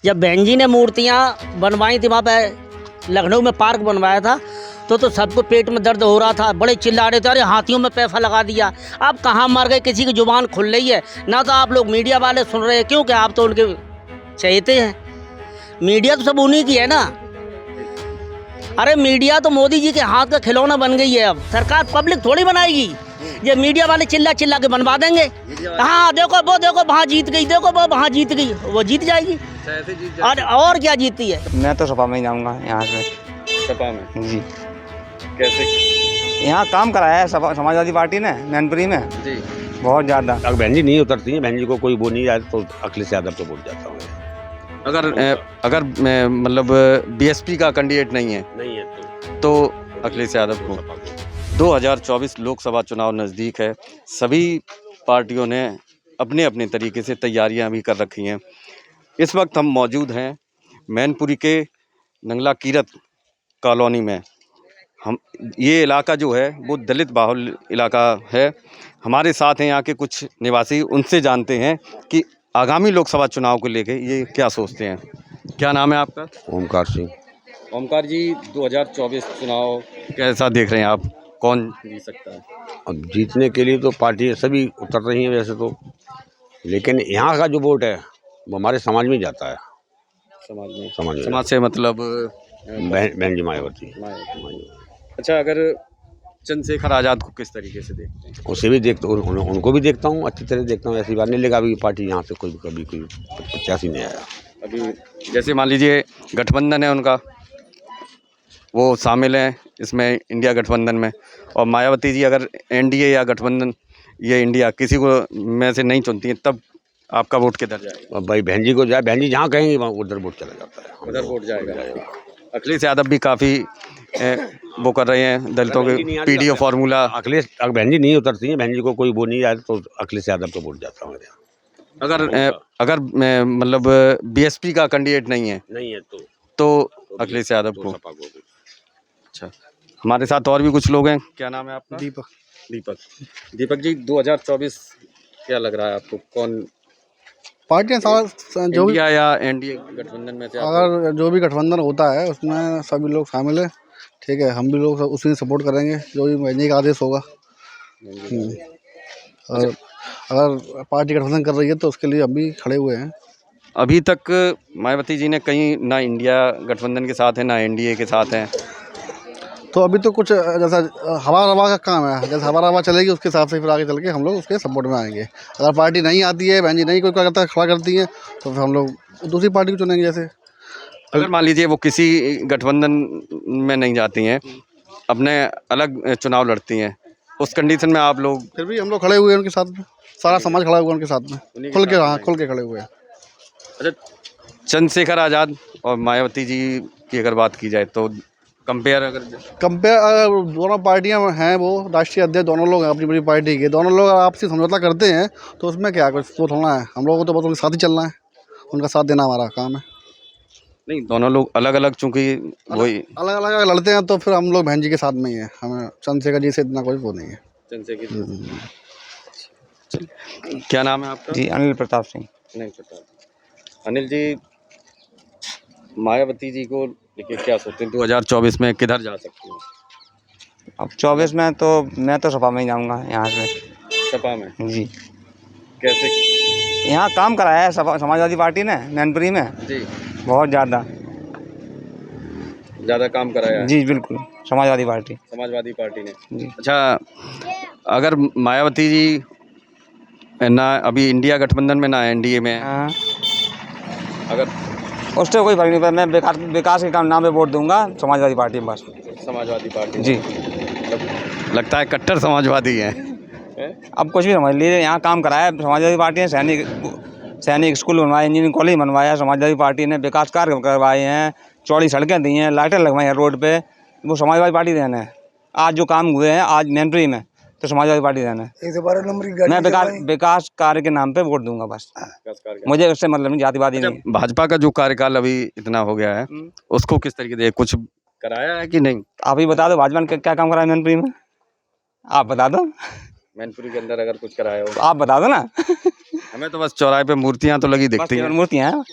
जब बहन जी ने मूर्तियाँ बनवाई थी वहाँ पे लखनऊ में पार्क बनवाया था तो सबको पेट में दर्द हो रहा था, बड़े चिल्ला रहे थे, अरे हाथियों में पैसा लगा दिया। अब कहाँ मर गए, किसी की जुबान खुल रही है ना। तो आप लोग मीडिया वाले सुन रहे हैं, क्योंकि आप तो उनके चहेते हैं। मीडिया तो सब उन्हीं की है ना। अरे मीडिया तो मोदी जी के हाथ का खिलौना बन गई है। अब सरकार पब्लिक थोड़ी बनाएगी, ये मीडिया वाले चिल्ला चिल्ला के बनवा देंगे। हाँ देखो वो, देखो वहाँ जीत गई, देखो वो वहाँ जीत गई, वो जीत जाएगी। और क्या जीतती है। मैं तो सपा में ही जाऊँगा, यहाँ से। सपा में जी। कैसे? यहाँ काम कराया है समाजवादी पार्टी ने मैनपुरी में जी, बहुत ज़्यादा। अगर बहन जी नहीं उतरती हैं, बहन जी को कोई वो नहीं आया तो अखिलेश यादव तो वोट जाता हूँ। अगर मतलब बीएसपी का कैंडिडेट नहीं है तो अखिलेश यादव को। 2024 लोकसभा चुनाव नज़दीक है। सभी पार्टियों ने अपने अपने तरीके से तैयारियां भी कर रखी हैं। इस वक्त हम मौजूद हैं मैनपुरी के नंगला कीरत कॉलोनी में। हम ये इलाका जो है वो दलित बाहुल इलाका है। हमारे साथ हैं यहाँ के कुछ निवासी, उनसे जानते हैं कि आगामी लोकसभा चुनाव को लेके ये क्या सोचते हैं। क्या नाम है आपका? ओमकार सिंह। ओमकार जी, 2024 चुनाव कैसा देख रहे हैं आप? कौन जीत सकता है? अब जीतने के लिए तो पार्टी सभी उतर रही हैं वैसे तो, लेकिन यहाँ का जो वोट है वो हमारे समाज में जाता है। समाज से मतलब बहन जी मायावती। अच्छा, अगर चंद्रशेखर आज़ाद को किस तरीके से देखते हैं? उसे भी देखता हूँ, उनको भी देखता हूँ, अच्छी तरह देखता हूँ। ऐसी बात नहीं, लेकिन अभी पार्टी यहाँ से कभी कोई प्रत्याशी नहीं आया। अभी जैसे मान लीजिए गठबंधन है उनका, वो शामिल हैं इसमें इंडिया गठबंधन में, और मायावती जी अगर एनडीए या गठबंधन ये इंडिया किसी को में से नहीं चुनती हैं, तब आपका वोट किधर जाएगा? अब भाई बहन जी को जाए, बहन जी जहाँ कहेंगे वहाँ उधर वोट चला जाता है, उधर वोट जाएगा। अखिलेश यादव भी काफ़ी वो कर रहे हैं दलितों के पीडीओ फार्मूला। अखिलेश, अगर बहन जी नहीं उतरती हैं, बहन जी को कोई वो नहीं आया तो अखिलेश यादव को वोट जाता हूँ। अगर मतलब बीएसपी का कैंडिडेट नहीं है तो अखिलेश यादव को। अच्छा, हमारे साथ और भी कुछ लोग हैं। क्या नाम है आपका? दीपक जी, 2024 क्या लग रहा है आपको? कौन पार्टियां सारा जो भी इंडिया या एनडीए गठबंधन में से अगर जो भी गठबंधन होता है उसमें सभी लोग शामिल है, ठीक है। हम भी लोग उसी को सपोर्ट करेंगे जो भी बहन जी का आदेश होगा। और अगर पार्टी गठबंधन कर रही है तो उसके लिए हम भी खड़े हुए हैं। अभी तक मायावती जी ने कहीं ना इंडिया गठबंधन के साथ है ना एनडीए के साथ हैं, तो अभी तो कुछ जैसा हवा रवा का काम है, जैसे हवा रवा चलेगी उसके हिसाब से फिर आगे चल के हम लोग उसके सपोर्ट में आएंगे। अगर पार्टी नहीं आती है, बहन जी नहीं कोई करता खड़ा करती है, तो फिर हम लोग दूसरी पार्टी को चुनेंगे। जैसे अगर मान लीजिए वो किसी गठबंधन में नहीं जाती हैं, अपने अलग चुनाव लड़ती हैं, उस कंडीशन में आप लोग? फिर भी हम लोग खड़े हुए हैं उनके साथ में, सारा समाज खड़ा हुआ है उनके साथ में, खुल के खड़े हुए हैं। अच्छा, चंद्रशेखर आज़ाद और मायावती जी की अगर बात की जाए तो कंपेयर दोनों पार्टियां हैं, वो राष्ट्रीय अध्यक्ष दोनों लोग हैं अपनी अपनी पार्टी के, दोनों लोग आपसी समझौता करते हैं तो उसमें क्या कुछ वो थोड़ा है। हम लोगों को तो बस उनके साथ ही चलना है, उनका साथ देना हमारा काम है। नहीं, दोनों लोग अलग अलग, चूँकि वही अलग अलग लड़ते हैं तो फिर हम लोग बहन जी के साथ में ही है। हमें चंद्रशेखर जी से इतना कोई वो नहीं है। क्या नाम है आपका? जी, अनिल प्रताप सिंह। नहीं पता। अनिल जी, मायावती जी को लेके क्या सोचते हैं 2024 में किधर जा सकती हैं? अब 24 में तो मैं तो सपा में ही जाऊँगा, यहाँ से। सपा में? जी। कैसे? यहाँ काम कराया है समाजवादी पार्टी ने मैनपुरी में जी, बहुत ज़्यादा काम कराया है। जी बिल्कुल, समाजवादी पार्टी ने जी। अच्छा, अगर मायावती जी ना अभी इंडिया गठबंधन में ना एनडीए में, हाँ, अगर उससे कोई फर्क नहीं पड़ता। मैं विकास के नाम पे वोट दूंगा समाजवादी पार्टी में बस। समाजवादी पार्टी जी, लगता है कट्टर समाजवादी हैं। अब कुछ भी समझ लीजिए, यहाँ काम कराया है समाजवादी पार्टी ने। सैनिक स्कूल बनवाए, इंजीनियरिंग कॉलेज बनवाया समाजवादी पार्टी ने, विकास कार्य करवाए हैं, चौड़ी सड़कें दी हैं, लाइटें लगवाई हैं रोड पे, वो समाजवादी पार्टी देना है। आज जो काम हुए हैं आज मैनपुरी में तो समाजवादी पार्टी देना है। मैं विकास कार्य के नाम पे वोट दूंगा बस, मुझे उससे मतलब नहीं, जातिवादी नहीं। भाजपा का जो कार्यकाल अभी इतना हो गया है उसको किस तरीके से कुछ कराया है कि नहीं? आप ही बता दो, भाजपा ने क्या काम कराया मैनपुरी में, आप बता दो। मैनपुरी के अंदर अगर कुछ कराया हो तो आप बता दो ना। हमें तो बस चौराहे पे मूर्तियां तो लगी दिखती हैं। मूर्तियाँ हैं,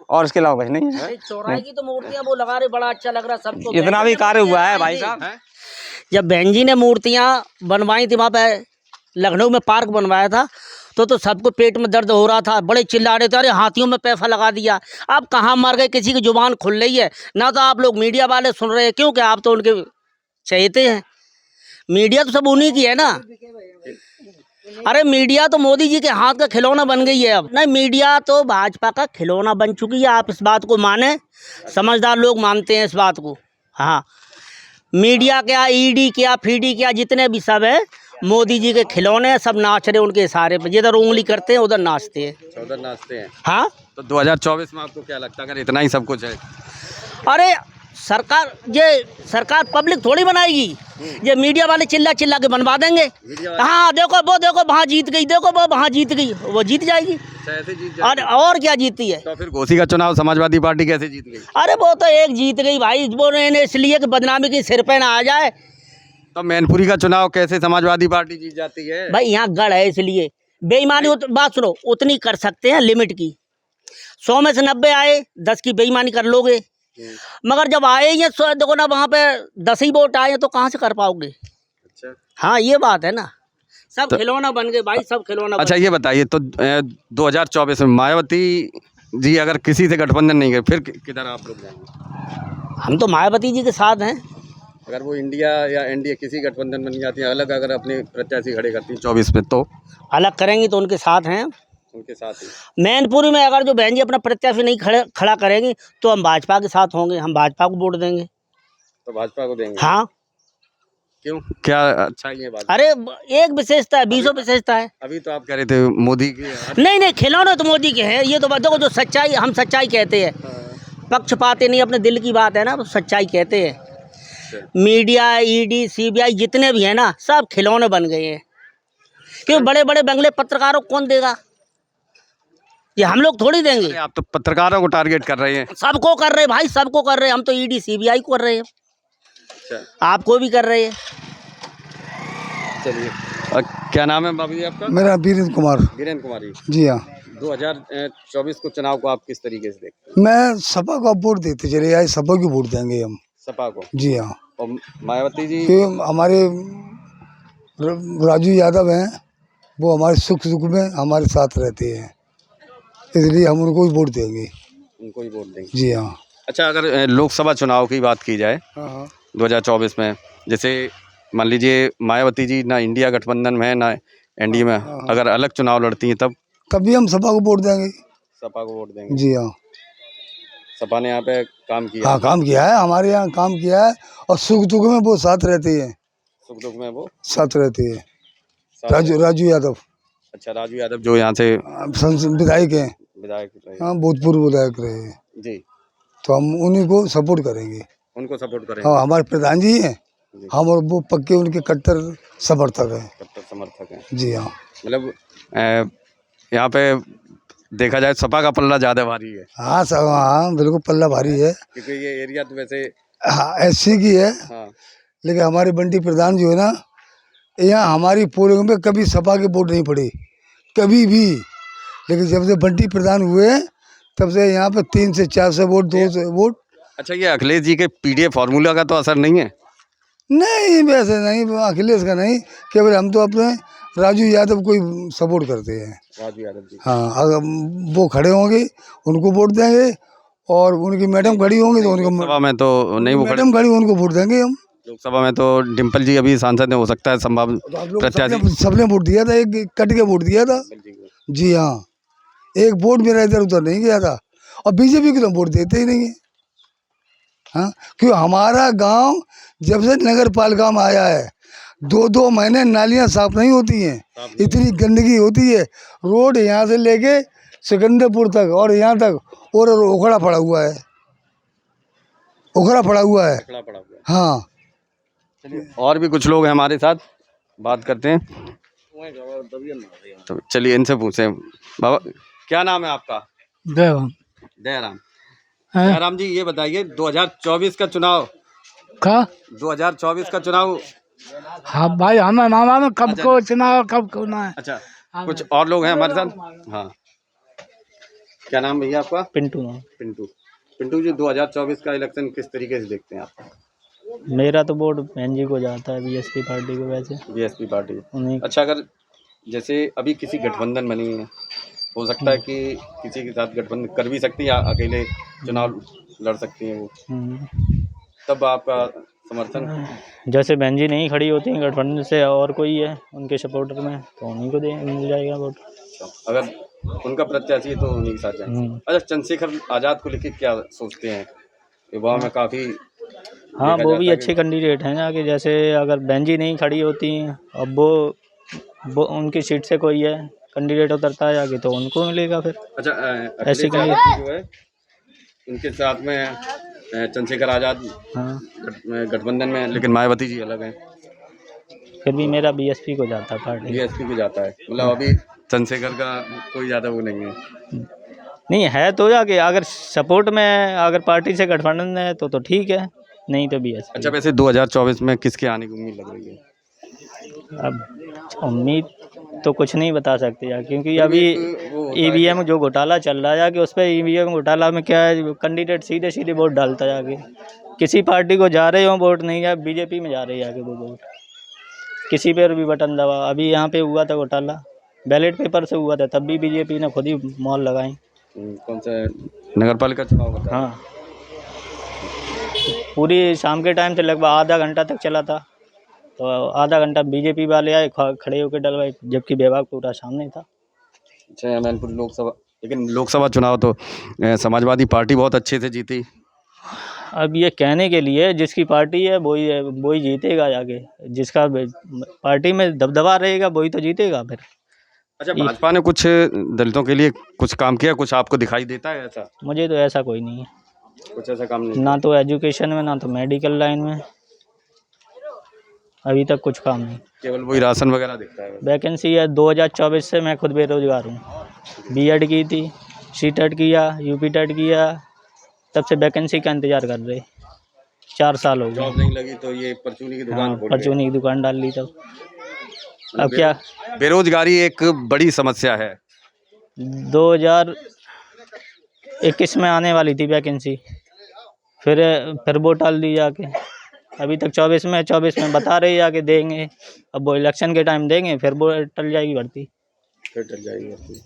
और इसके अलावा कुछ नहीं है। चौराहे की तो मूर्तियां वो लगा रहे, बड़ा अच्छा लग रहा है सबको। इतना भी कार्य हुआ है भाई साहब। जब बहन जी ने मूर्तियां बनवाई थी वहाँ पे लखनऊ में पार्क बनवाया था, तो सबको पेट में दर्द हो रहा था, बड़े चिल्ला रहे थे, अरे हाथियों में पैसा लगा दिया। अब कहाँ मर गए, किसी की जुबान खुल रही है ना। तो आप लोग मीडिया वाले सुन रहे हैं, क्योंकि आप तो उनके चहेते हैं। मीडिया तो सब उन्हीं की है ना। अरे मीडिया तो मोदी जी के हाथ का खिलौना बन गई है। अब नहीं, मीडिया तो भाजपा का खिलौना बन चुकी है। आप इस बात को माने, समझदार लोग मानते हैं इस बात को। हाँ, मीडिया क्या, ईडी क्या, फीडी क्या, जितने भी सब है मोदी जी के खिलौने हैं। सब नाच रहे उनके इशारे पे, जिधर उंगली करते हैं उधर नाचते हैं। उधर नाचते हैं। हाँ, तो 2024 में आपको क्या लगता है अगर इतना ही सब कुछ है? अरे सरकार पब्लिक थोड़ी बनाएगी, ये मीडिया वाले चिल्ला चिल्ला के बनवा देंगे। हाँ, देखो वो वहाँ जीत गई, देखो वो वहाँ जीत गई, वो जीत जाएगी। ऐसे जीत जाएगी। और क्या जीतती है? तो फिर घोसी का चुनाव समाजवादी पार्टी कैसे जीत गई? अरे वो तो एक जीत गई भाई, वो ने इसलिए कि बदनामी की सिर पे ना आ जाए। तो मैनपुरी का चुनाव कैसे समाजवादी पार्टी जीत जाती है? भाई यहाँ गढ़ है, इसलिए बेईमानी बात सुनो, उतनी कर सकते हैं लिमिट की। 100 में से 90 आए, 10 की बेईमानी कर लोगे। मगर जब आए ये देखो ना, वहाँ पे 10 ही वोट आए तो कहाँ से कर पाओगे? अच्छा, हाँ, ये बात है ना। सब खिलौना बन गए भाई, सब खिलौना। अच्छा ये बताइए, तो 2024 में मायावती जी अगर किसी से गठबंधन नहीं करे फिर किधर आप लोग जाएंगे? हम तो मायावती जी के साथ हैं। अगर वो इंडिया या एनडीए किसी गठबंधन में नहीं जाती है, अलग अगर अपने प्रत्याशी खड़े करती हैं 24 में, तो अलग करेंगी तो उनके साथ हैं, उनके साथ ही। मैनपुरी में अगर जो बहन जी अपना प्रत्याशी नहीं खड़ा करेंगी तो हम भाजपा के साथ होंगे, हम भाजपा को वोट देंगे। तो भाजपा को देंगे? हाँ। क्यों, क्या अच्छा ये बात? अरे एक विशेषता है, 20 विशेषता है। अभी तो आप कह रहे थे मोदी की। नहीं, खिलौने तो मोदी के हैं। ये तो देखो, जो सच्चाई, हम सच्चाई कहते हैं, पक्षपाती नहीं, अपने दिल की बात है ना, सच्चाई कहते हैं। मीडिया, ईडी, सीबीआई जितने भी हैं ना, सब खिलौने बन गए हैं। क्यों, बड़े बड़े बंगले पत्रकारों को कौन देगा? ये हम लोग थोड़ी देंगे। आप तो पत्रकारों को टारगेट कर रहे हैं। सबको कर रहे हैं भाई, सबको कर रहे हैं। हम तो ईडी सीबीआई को कर रहे हैं। अच्छा, आपको आपको भी कर रहे हैं। चलिए, क्या नाम है बाबू जी आपका? मेरा वीरेंद्र कुमार। वीरेंद्र कुमार जी। जी हाँ, 2024 को चुनाव को आप किस तरीके से देखते मैं सपा को वोट देते चले आए, सपा को वोट देंगे हम। हैं? सपा को? जी हाँ, और मायावती जी? क्योंकि हमारे राजू यादव हैं, वो हमारे सुख दुख में हमारे साथ रहते हैं, इसलिए हम उनको ही वोट देंगे। उनको ही वोट देंगे? जी हाँ। अच्छा, अगर लोकसभा चुनाव की बात की जाए 2024 में, जैसे मान लीजिए मायावती जी ना इंडिया गठबंधन में है ना एनडीए में, अगर अलग चुनाव लड़ती हैं तभी हम सपा को वोट देंगे। सपा को वोट देंगे? जी हाँ। सपा ने यहाँ पे काम किया? हाँ, काम किया है, हमारे यहाँ काम किया है, और सुख दुख में वो साथ रहते हैं। सुख दुख में वो साथ रहते हैं। राजू यादव। अच्छा, राजू यादव जो यहाँ से विधायक हैं। विधायक रहे? हाँ, भूतपूर्व विधायक रहे हैं जी। तो हम उन्हीं को सपोर्ट करेंगे। उनको सपोर्ट करेंगे? हाँ, हमारे प्रधान जी हैं, हम और वो पक्के उनके कट्टर समर्थक हैं। कट्टर समर्थक हैं? जी हाँ। मतलब यहाँ पे देखा जाए सपा का पल्ला ज़्यादा भारी है। हाँ सब, हाँ बिल्कुल पल्ला भारी है, क्योंकि ये एरिया तो वैसे हाँ एससी की है। हाँ। लेकिन हमारे बंटी प्रधान जो है ना, यहाँ हमारी पोलिंग में कभी सपा के वोट नहीं पड़े, कभी भी। लेकिन जब से बंटी प्रधान हुए तब से यहाँ पे 3 से 4 से वोट, 2 से वोट। अच्छा, ये अखिलेश जी के पीडीए फार्मूला का तो असर नहीं है? नहीं, वैसे नहीं, अखिलेश का नहीं, केवल हम तो अपने राजू यादव को ही सपोर्ट करते हैं। राजू यादव जी? हाँ, अगर वो खड़े होंगे उनको वोट देंगे, और उनकी मैडम खड़ी होंगी तो उनको, लोकसभा में तो नहीं, वो मैडम खड़ी उनको वोट देंगे हम। लोकसभा में तो डिम्पल जी अभी सांसद हो सकता है संभावित प्रत्याशी। सबने वोट दिया था, एक कट के वोट दिया था। जी हाँ, एक वोट मेरा इधर उधर नहीं गया था। और बीजेपी को तो वोट देते ही नहीं है। हाँ, क्यों, हमारा गांव जब से नगर पालिका में आया है 2-2 महीने नालियां साफ नहीं होती हैं, इतनी गंदगी होती है। रोड यहाँ से लेके सिकंदरपुर तक और यहाँ तक और उखड़ा पड़ा हुआ है, उखड़ा पड़ा हुआ है। हाँ। और भी कुछ लोग हैं हमारे साथ, बात करते हैं। तो चलिए इनसे पूछें। बाबा, क्या नाम है आपका? देवम। दयाराम। दयाराम जी, ये बताइए 2024 का चुनाव का 2024 का चुनाव। हाँ भाई, हमें मामा में कब को चुनाव कब को ना है। अच्छा, कुछ और लोग हैं हमारे साथ। हाँ, क्या नाम भैया आपका? पिंटू नाम। पिंटू। पिंटू जी, 2024 का इलेक्शन किस तरीके से देखते हैं आप? मेरा तो वोट बहन जी को जाता है, बीएसपी पार्टी को। वैसे बीएसपी पार्टी। उन्हीं अच्छा, अगर जैसे अभी किसी गठबंधन बनी है, हो सकता है कि किसी के साथ गठबंधन कर भी सकती है या अकेले चुनाव लड़ सकती हैं वो, तब आपका समर्थन? जैसे बहन जी नहीं खड़ी होती हैं गठबंधन से और कोई है उनके सपोर्टर में, तो उन्हीं को दे मिल जाएगा वोट। अगर उनका प्रत्याशी है तो उन्हीं के साथ जाएंगे। अच्छा, चंद्रशेखर आज़ाद को लेकर क्या सोचते हैं? युवा में काफ़ी हाँ, देखा वो भी जाता है अच्छे कैंडिडेट हैं आगे। जैसे अगर बहन जी नहीं खड़ी होती हैं, अब वो उनकी सीट से कोई है कैंडिडेट उतरता है आगे, तो उनको मिलेगा फिर। अच्छा, ऐसे अखिलेश यादव जो है उनके साथ में चंद्रशेखर आज़ाद हाँ, गठबंधन में, लेकिन मायावती जी अलग हैं। फिर भी मेरा बीएसपी को जाता है पार्टी। बीएसपी को जाता है, मतलब अभी चंद्रशेखर का कोई ज़्यादा वो नहीं है। नहीं है तो आगे, अगर सपोर्ट में अगर पार्टी से गठबंधन है तो ठीक है, नहीं तो बीएसपी। अच्छा, वैसे 2024 में किसके आने की उम्मीद लग रही है? अब उम्मीद तो कुछ नहीं बता सकते यार, क्योंकि अभी वो होता है ईवीएम जो घोटाला चल रहा है कि उस पर ईवीएम घोटाला में क्या है, कैंडिडेट सीधे सीधे वोट डालता है आगे। किसी पार्टी को जा रहे हो वोट, नहीं जा बीजेपी में जा रहे हैं आगे वो वोट, किसी पर भी बटन दबा। अभी यहाँ पे हुआ था घोटाला, बैलेट पेपर से हुआ था, तब भी बीजेपी ने खुद ही मॉल लगाई। कौन सा नगर पालिका चुनाव होता है? हाँ, पूरी शाम के टाइम से लगभग आधा घंटा तक चला था, तो आधा घंटा बीजेपी वाले आए खड़े होकर डलवाए, जबकि विभाग पूरा सामने था। अच्छा, मैनपुर लोकसभा, लेकिन लोकसभा चुनाव तो समाजवादी पार्टी बहुत अच्छे से जीती। अब ये कहने के लिए जिसकी पार्टी है वही जीतेगा आगे, जिसका पार्टी में दबदबा रहेगा वही तो जीतेगा फिर। अच्छा, भाजपा ने कुछ दलितों के लिए कुछ काम किया, कुछ आपको दिखाई देता है ऐसा? मुझे तो ऐसा कोई नहीं है, कुछ ऐसा काम नहीं? ना तो एजुकेशन में, ना तो मेडिकल लाइन में अभी तक कुछ काम नहीं। केवल वही राशन वगैरह दिखता है। वैकेंसी है 2024 से मैं खुद बेरोजगार हूँ। बीएड की थी, सीटेट किया, यूपी टेट किया, तब से वैकेंसी का इंतज़ार कर रहे, 4 साल हो गए। जॉब नहीं लगी तो ये परचूनी की दुकान खोल गए। परचूनी की दुकान डाल ली तब। अब क्या, बेरोजगारी एक बड़ी समस्या है। 2021 में आने वाली थी वैकेंसी, फिर वो टाल दी जाके। अभी तक 24 में बता रहे आके देंगे, अब वो इलेक्शन के टाइम देंगे, फिर वो टल जाएगी भर्ती। फिर टल जाएगी भर्ती।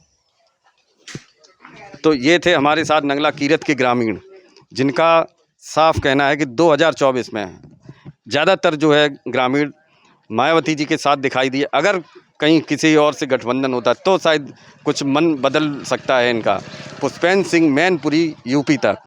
तो ये थे हमारे साथ नंगला कीरत के ग्रामीण, जिनका साफ कहना है कि 2024 में ज़्यादातर जो है ग्रामीण मायावती जी के साथ दिखाई दिए। अगर कहीं किसी और से गठबंधन होता तो शायद कुछ मन बदल सकता है इनका। पुष्पेंद्र सिंह, मैनपुरी, यूपी तक।